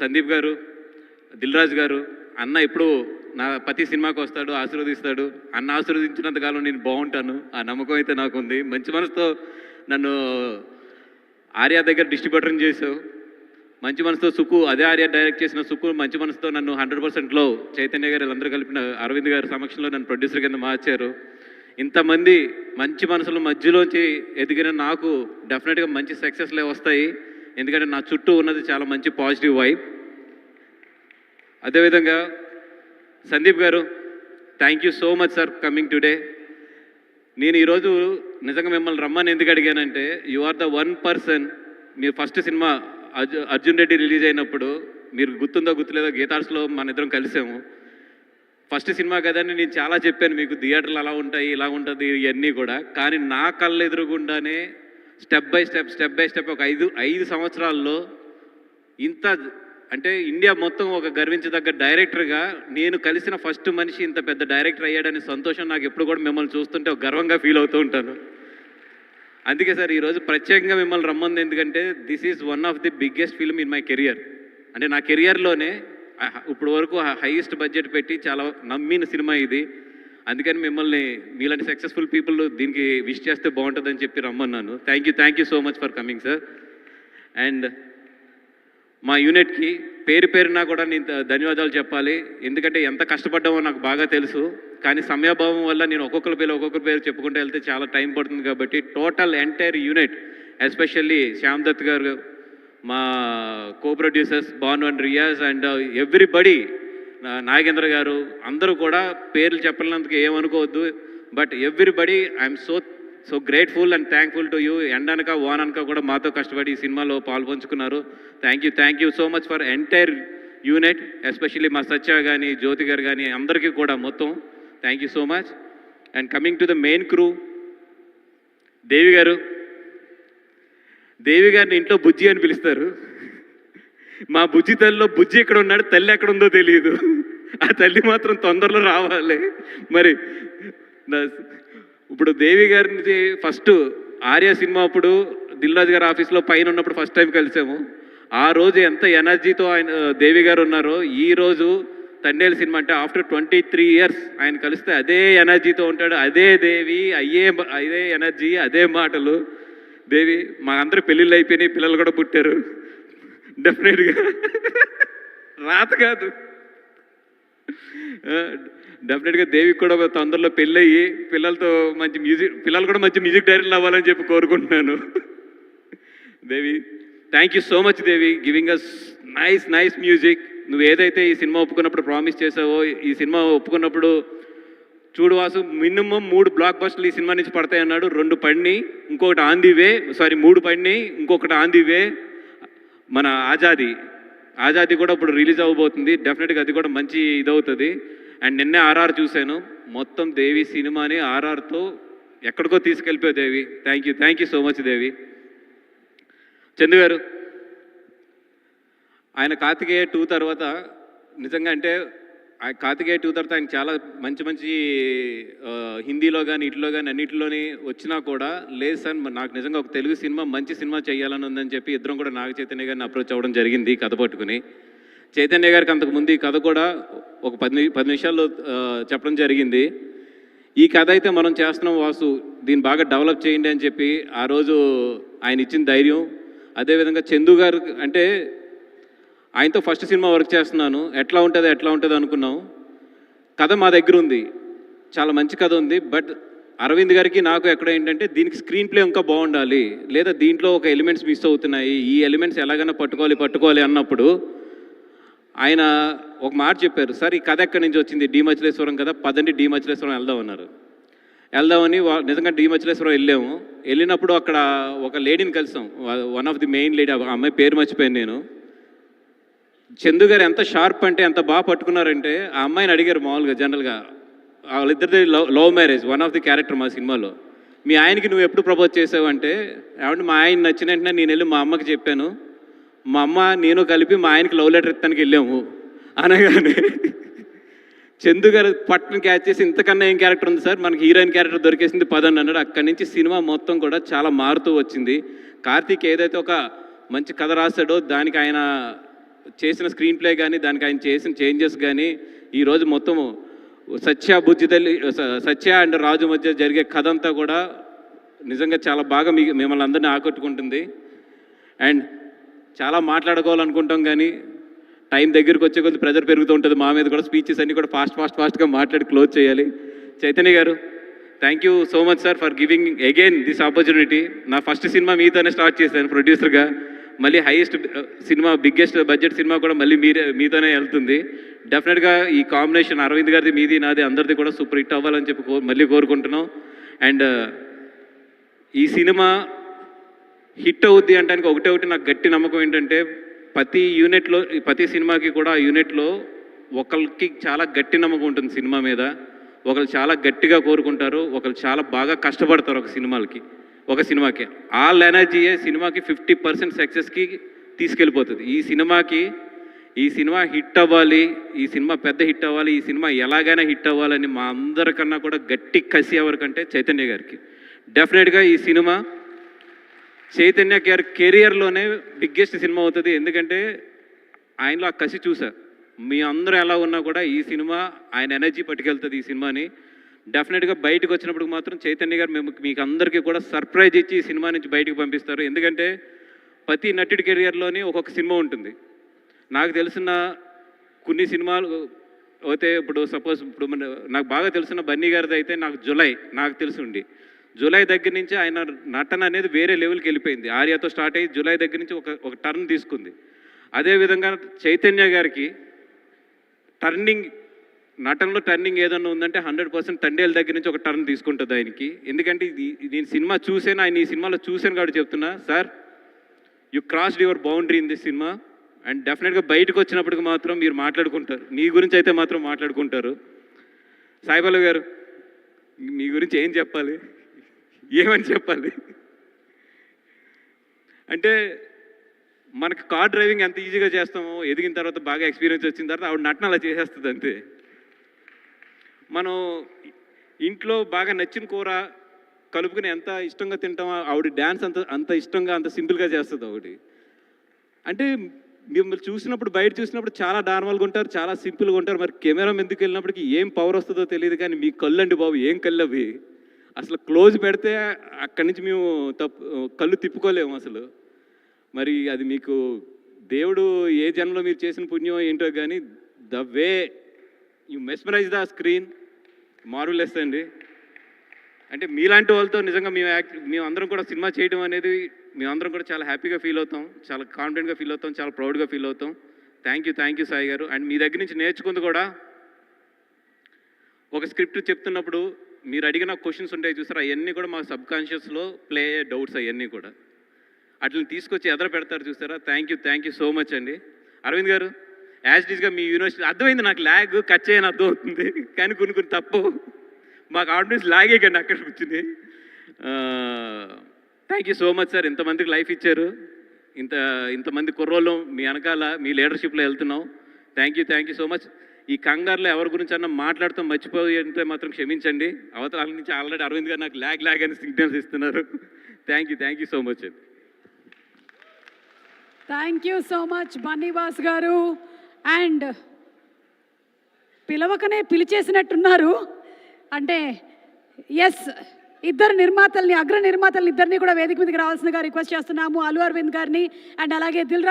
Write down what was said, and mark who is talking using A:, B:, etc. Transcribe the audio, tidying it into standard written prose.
A: సందీప్ గారు, దిల్ రాజు గారు, అన్న ఎప్పుడు నా ప్రతి సినిమాకి వస్తాడు, ఆశీర్వదిస్తాడు. అన్న ఆశీర్వదించినంతకాలం నేను బాగుంటాను, ఆ నమ్మకం అయితే నాకుంది. మంచి మనసుతో నన్ను ఆర్య దగ్గర డిస్ట్రిబ్యూటర్ని చేసావు. మంచి మనసుతో సుక్కు, అదే ఆర్య డైరెక్ట్ చేసిన సుక్కు మంచి మనసుతో నన్ను 100%లో చైతన్య గారు అందరూ కలిపిన అరవింద్ గారి సమక్షంలో నన్ను ప్రొడ్యూసర్ కింద మార్చారు. ఇంతమంది మంచి మనసుల మధ్యలోంచి ఎదిగిన నాకు డెఫినెట్గా మంచి సక్సెస్లే వస్తాయి. ఎందుకంటే నా చుట్టూ ఉన్నది చాలా మంచి పాజిటివ్ వైబ్. అదేవిధంగా Sandeep garu, thank you so much sir coming today. నేను ఈరోజు నిజంగా మిమ్మల్ని రమ్మని ఎందుకు అడిగానంటే, you are the one person. మీరు first cinema Arjun Reddy release అయినప్పుడు, మీరు గుర్తుందో గుర్తులేదో గీతార్స్లో మన ఇద్దరం కలిసాము. ఫస్ట్ సినిమా కదని నేను చాలా చెప్పాను మీకు, థియేటర్లు అలా ఉంటాయి, ఇలా ఉంటుంది, ఇవన్నీ కూడా. కానీ నా కళ్ళ ఎదురుగుండానే స్టెప్ బై స్టెప్ ఒక ఐదు సంవత్సరాల్లో ఇంత అంటే ఇండియా మొత్తం ఒక గర్వించదగ్గ డైరెక్టర్గా నేను కలిసిన ఫస్ట్ మనిషి ఇంత పెద్ద డైరెక్టర్ అయ్యాడనే సంతోషం నాకు ఎప్పుడు కూడా మిమ్మల్ని చూస్తుంటే ఒక గర్వంగా ఫీల్ అవుతూ ఉంటాను. అందుకే సార్ ఈరోజు ప్రత్యేకంగా మిమ్మల్ని రమ్మంది. ఎందుకంటే this is one of the biggest film in my career. అంటే నా కెరియర్లోనే ఇప్పుడు వరకు హైయెస్ట్ బడ్జెట్ పెట్టి చాలా నమ్మిన సినిమా ఇది. అందుకని మిమ్మల్ని మీలాంటి సక్సెస్ఫుల్ పీపుల్ దీనికి విష్ చేస్తే బాగుంటుందని చెప్పి రమ్మన్నాను. Thank you so much for coming sir. And మా యూనిట్కి పేరున కూడా నేను ధన్యవాదాలు చెప్పాలి. ఎందుకంటే ఎంత కష్టపడ్డామో నాకు బాగా తెలుసు. కానీ సమయాభావం వల్ల నేను ఒక్కొక్కరి పేరు చెప్పుకుంటూ వెళ్తే చాలా టైం పడుతుంది. కాబట్టి total entire unit, especially Shyam Dutt garu, మా co producers Bhanu and Riyaz and everybody, Nagendra garu, అందరూ కూడా పేర్లు చెప్పలేనందుకు ఏమనుకోవద్దు. But everybody I'm so grateful and thankful to you. ఎండనక వాననక కూడా మాతో కష్టపడి ఈ సినిమాలో పాల్పంచుకున్నారు. Thank you so much for entire unit, especially మా సత్య కానీ, జ్యోతి గారు కానీ, అందరికీ కూడా మొత్తం thank you so much. And coming to the main crew, దేవి గారిని ఇంట్లో బుజ్జి అని పిలుస్తారు. మా బుజ్జి తల్లిలో బుజ్జి ఎక్కడ ఉన్నాడు, తల్లి ఎక్కడ ఉందో తెలియదు. ఆ తల్లి మాత్రం తొందరలో రావాలి. మరి ఇప్పుడు దేవి గారిని ఫస్ట్ ఆర్య సినిమా అప్పుడు దిల్ రాజు గారి ఆఫీస్లో పైన ఉన్నప్పుడు ఫస్ట్ టైం కలిసాము. ఆ రోజు ఎంత ఎనర్జీతో ఆయన దేవి గారు ఉన్నారో, ఈరోజు తండేలు సినిమా అంటే ఆఫ్టర్ 23 years ఆయన కలిస్తే అదే ఎనర్జీతో ఉంటాడు. అదే దేవి, అదే ఎనర్జీ, అదే మాటలు. దేవి, మా అందరూ పెళ్ళిళ్ళు అయిపోయినాయి, పిల్లలు కూడా పుట్టారు. డెఫినెట్గా రాత కాదు, డెఫినెట్గా దేవికి కూడా తొందరలో పెళ్ళయ్యి పిల్లలు కూడా మంచి మ్యూజిక్ డైరెక్టర్లు అవ్వాలని చెప్పి కోరుకుంటున్నాను. Devi, thank you so much Devi, giving us nice music. నువ్వు ఏదైతే ఈ సినిమా ఒప్పుకున్నప్పుడు ప్రామిస్ చేసావో, ఈ సినిమా ఒప్పుకున్నప్పుడు చూడు వాసు, మినిమం 3 బ్లాక్ బస్టర్లు ఈ సినిమా నుంచి పడతాయి అన్నాడు. 2 పడినాయి, ఇంకొకటి ఆన్ ది వే, 3 పడినాయి, ఇంకొకటి ఆన్ ది వే. మన ఆజాదీ కూడా ఇప్పుడు రిలీజ్ అవ్వబోతుంది. డెఫినెట్గా అది కూడా మంచి ఇదవుతుంది. అండ్ నిన్నే ఆర్ఆర్ చూశాను, మొత్తం దేవి సినిమాని ఆర్ఆర్తో ఎక్కడికో తీసుకెళ్ళిపోయావు దేవి. థ్యాంక్ యూ సో మచ్ దేవి. చందు గారు, ఆయన కార్తికేయ 2 తర్వాత నిజంగా అంటే కార్తికేయ 2 తర్వాత ఆయన చాలా మంచి హిందీలో కానీ ఇట్లో కానీ అన్నింటిలోని వచ్చినా కూడా లేదు సార్, నాకు నిజంగా ఒక తెలుగు సినిమా మంచి సినిమా చేయాలని ఉందని చెప్పి ఇద్దరం కూడా నాగ చైతన్య గారిని అప్రోచ్ అవ్వడం జరిగింది కథ పట్టుకుని. చైతన్య గారికి అంతకుముందు ఈ కథ కూడా ఒక 10 నిమిషాల్లో చెప్పడం జరిగింది. ఈ కథ అయితే మనం చేస్తున్నాం వాసు, దీన్ని బాగా డెవలప్ చేయండి అని చెప్పి ఆ రోజు ఆయన ఇచ్చిన ధైర్యం. అదేవిధంగా చందు గారు అంటే ఆయనతో ఫస్ట్ సినిమా వర్క్ చేస్తున్నాను, ఎట్లా ఉంటుంది అనుకున్నాం. కథ మా దగ్గర ఉంది, చాలా మంచి కథ ఉంది. బట్ అరవింద్ గారికి నాకు ఎక్కడ ఏంటంటే దీనికి స్క్రీన్ ప్లే ఇంకా బాగుండాలి, లేదా దీంట్లో ఒక ఎలిమెంట్స్ మిస్ అవుతున్నాయి, ఈ ఎలిమెంట్స్ ఎలాగైనా పట్టుకోవాలి అన్నప్పుడు ఆయన ఒక మాట చెప్పారు, సార్ ఈ కథ ఎక్కడి నుంచి వచ్చింది, డి మచిలేశ్వరం కదా, పదండి డి మచిలేశ్వరం వెళ్దామని నిజంగా డి మచిలేశ్వరం వెళ్ళినప్పుడు అక్కడ ఒక లేడీని కలిసాం, one of the main lady, అమ్మాయి పేరు మర్చిపోయాను నేను. చందు గారు ఎంత షార్ప్ అంటే ఎంత బాగా పట్టుకున్నారంటే, ఆ అమ్మాయిని అడిగారు మామూలుగా జనరల్గా, వాళ్ళిద్దరిది love marriage, one of the character మా సినిమాలో. మీ ఆయనకి నువ్వు ఎప్పుడు ప్రపోజ్ చేసావు అంటే, ఏమంటే మా ఆయన నచ్చిన వెంటనే నేను వెళ్ళి మా అమ్మకి చెప్పాను, మా అమ్మ నేను కలిపి మా ఆయనకి లవ్ లెటర్ ఇస్తానికి వెళ్ళాము అనగానే చందు గారు పట్టును క్యాచ్ చేసి, ఇంతకన్నా ఏం క్యారెక్టర్ ఉంది సార్, మనకి హీరోయిన్ క్యారెక్టర్ దొరికేసింది పదని అన్నాడు. అక్కడి నుంచి సినిమా మొత్తం కూడా చాలా మారుతూ వచ్చింది. కార్తీక్ ఏదైతే ఒక మంచి కథ రాశాడో దానికి ఆయన చేసిన స్క్రీన్ ప్లే కానీ దానికి ఆయన చేసిన చేంజెస్ కానీ ఈరోజు మొత్తము సత్య బుజ్జితల్లి సత్య అండ్ రాజు మధ్య జరిగే కథ అంతా కూడా నిజంగా చాలా బాగా మిమ్మల్ని అందరినీ ఆకట్టుకుంటుంది. అండ్ చాలా మాట్లాడుకోవాలనుకుంటాం కానీ టైం దగ్గరికి వచ్చే కొద్ది ప్రెజర్ పెరుగుతూ ఉంటుంది. మా మీద కూడా స్పీచెస్ అన్నీ కూడా ఫాస్ట్గా మాట్లాడి క్లోజ్ చేయాలి. చైతన్య గారు, thank you so much sir for giving again this opportunity. నా ఫస్ట్ సినిమా మీతోనే స్టార్ట్ చేశాను ప్రొడ్యూసర్గా. మళ్ళీ highest cinema, biggest budget cinema కూడా మళ్ళీ మీతోనే వెళ్తుంది. డెఫినెట్గా ఈ కాంబినేషన్ అరవింద్ గారిది, మీది, నాది, అందరిది కూడా సూపర్ హిట్ అవ్వాలని చెప్పి మళ్ళీ కోరుకుంటున్నాం. అండ్ ఈ సినిమా హిట్ అవుద్ది అంటానికి ఒకటి నాకు గట్టి నమ్మకం ఏంటంటే, ప్రతి సినిమాకి కూడా ఆ యూనిట్లో ఒకరికి చాలా గట్టి నమ్మకం ఉంటుంది సినిమా మీద. ఒకరు చాలా గట్టిగా కోరుకుంటారు, ఒకరు చాలా బాగా కష్టపడతారు ఒక సినిమాకి. ఆల్ ఎనర్జీయే సినిమాకి 50% సక్సెస్కి తీసుకెళ్ళిపోతుంది. ఈ సినిమా హిట్ అవ్వాలి, ఈ సినిమా పెద్ద హిట్ అవ్వాలి, ఈ సినిమా ఎలాగైనా హిట్ అవ్వాలని మా అందరికన్నా కూడా గట్టి కసి ఎవరికంటే చైతన్య గారికి. డెఫినెట్గా ఈ సినిమా చైతన్య గారి కెరియర్లోనే బిగ్గెస్ట్ సినిమా అవుతుంది. ఎందుకంటే ఆయనలో ఆ కసి చూసా. మీ అందరూ ఎలా ఉన్నా కూడా ఈ సినిమా ఆయన ఎనర్జీ పట్టుకెళ్తుంది ఈ సినిమాని. డెఫినెట్గా బయటకు వచ్చినప్పుడు మాత్రం చైతన్య గారు మీకు అందరికీ కూడా సర్ప్రైజ్ ఇచ్చి ఈ సినిమా నుంచి బయటకు పంపిస్తారు. ఎందుకంటే ప్రతి నటుడి కెరియర్లోని ఒక్కొక్క సినిమా ఉంటుంది. నాకు తెలిసిన కొన్ని సినిమాలు అయితే ఇప్పుడు సపోజ్ నాకు బాగా తెలిసిన బన్నీ గారిది అయితే నాకు తెలిసి జూలై దగ్గర నుంచి ఆయన నటన అనేది వేరే లెవెల్కి వెళ్ళిపోయింది. ఆర్యతో స్టార్ట్ అయ్యి జూలై దగ్గర నుంచి ఒక టర్న్ తీసుకుంది. అదేవిధంగా చైతన్య గారికి నటనలో టర్నింగ్ ఏదన్నా ఉందంటే 100% తండేల దగ్గర నుంచి ఒక టర్న్ తీసుకుంటుంది ఆయనకి. ఎందుకంటే నేను సినిమా చూసాను, ఆయన ఈ సినిమాలో చూశాను కాబట్టి చెప్తున్నా, sir you crossed your boundary in this cinema. And డెఫినెట్గా బయటకు వచ్చినప్పటికి మాత్రం మీరు మాట్లాడుకుంటారు, మీ గురించి అయితే మాత్రం మాట్లాడుకుంటారు. సాయిబాబు గారు, మీ గురించి ఏమని చెప్పాలి అంటే, మనకు కార్ డ్రైవింగ్ ఎంత ఈజీగా చేస్తామో ఎదిగిన తర్వాత బాగా ఎక్స్పీరియన్స్ వచ్చిన తర్వాత ఆవిడ నటన అలా చేసేస్తుంది అంతే. మనం ఇంట్లో బాగా నచ్చిన కూర కలుపుకుని ఎంత ఇష్టంగా తింటామో ఆవిడ డ్యాన్స్ అంత ఇష్టంగా అంత సింపుల్గా చేస్తుంది ఆవిడ. అంటే మిమ్మల్ని బయట చూసినప్పుడు చాలా నార్మల్గా ఉంటారు, చాలా సింపుల్గా ఉంటారు. మరి కెమెరా ఎందుకు వెళ్ళినప్పటికీ ఏం పవర్ వస్తుందో తెలియదు. కానీ మీ కళ్ళు అండి బాబు, ఏం కళ్ళు అవి! అసలు క్లోజ్ పెడితే అక్కడి నుంచి మేము కళ్ళు తిప్పుకోలేము అసలు. మరి అది మీకు దేవుడు ఏ జన్మలో మీరు చేసిన పుణ్యం ఏంటో కానీ the way you mesmerise the screen marvellous అండి. అంటే మీలాంటి వాళ్ళతో నిజంగా మేము అందరం కూడా సినిమా చేయడం అనేది మేమందరం కూడా చాలా హ్యాపీగా ఫీల్ అవుతాం, చాలా కాన్ఫిడెంట్గా ఫీల్ అవుతాం, చాలా ప్రౌడ్గా ఫీల్ అవుతాం. థ్యాంక్ యూ సాయి గారు. అండ్ మీ దగ్గర నుంచి నేర్చుకుంది కూడా, ఒక స్క్రిప్ట్ చెప్తున్నప్పుడు మీరు అడిగిన క్వశ్చన్స్ ఉంటాయి చూసారు, అవన్నీ కూడా మా సబ్కాన్షియస్లో ప్లే అయ్యే డౌట్స్ అవన్నీ కూడా అట్లని తీసుకొచ్చి ఎదర పెడతారు చూసారా. థ్యాంక్ యూ సో మచ్ అండి. అరవింద్ గారు, యాజ్ ఇట్ ఈస్గా మీ యూనివర్సిటీ అర్థమైంది నాకు, ల్యాగ్ కట్ చేయని అర్థం అవుతుంది కానీ కొన్ని తప్పు మాకు ఆడియన్స్ లాగే కండి అక్కడ కూర్చుని. Thank you so much sir, ఇంతమందికి లైఫ్ ఇచ్చారు, ఇంతమంది కుర్రోళ్ళు మీ వెనకాల మీ లీడర్షిప్లో వెళ్తున్నాం. Thank you so much. ఈ కంగారులో ఎవరి గురించి అన్నా మాట్లాడుతూ మర్చిపోయి అంటే మాత్రం క్షమించండి. అవతల నుంచి ఆల్రెడీ అరవింద్ గారు నాకు ల్యాగ్ అని సిగ్నల్స్ ఇస్తున్నారు. థ్యాంక్ యూ సో మచ్ అండి.
B: Thank you so much Bunny Vas గారు. అండ్ పిలవకనే పిలిచేసినట్టున్నారు. అంటే ఎస్, అగ్ర నిర్మాతల్ని ఇద్దరిని కూడా వేదిక మీదకి రావాల్సిందిగా రిక్వెస్ట్ చేస్తున్నాము. అల్లు అరవింద్ గారిని అండ్ అలాగే దిల్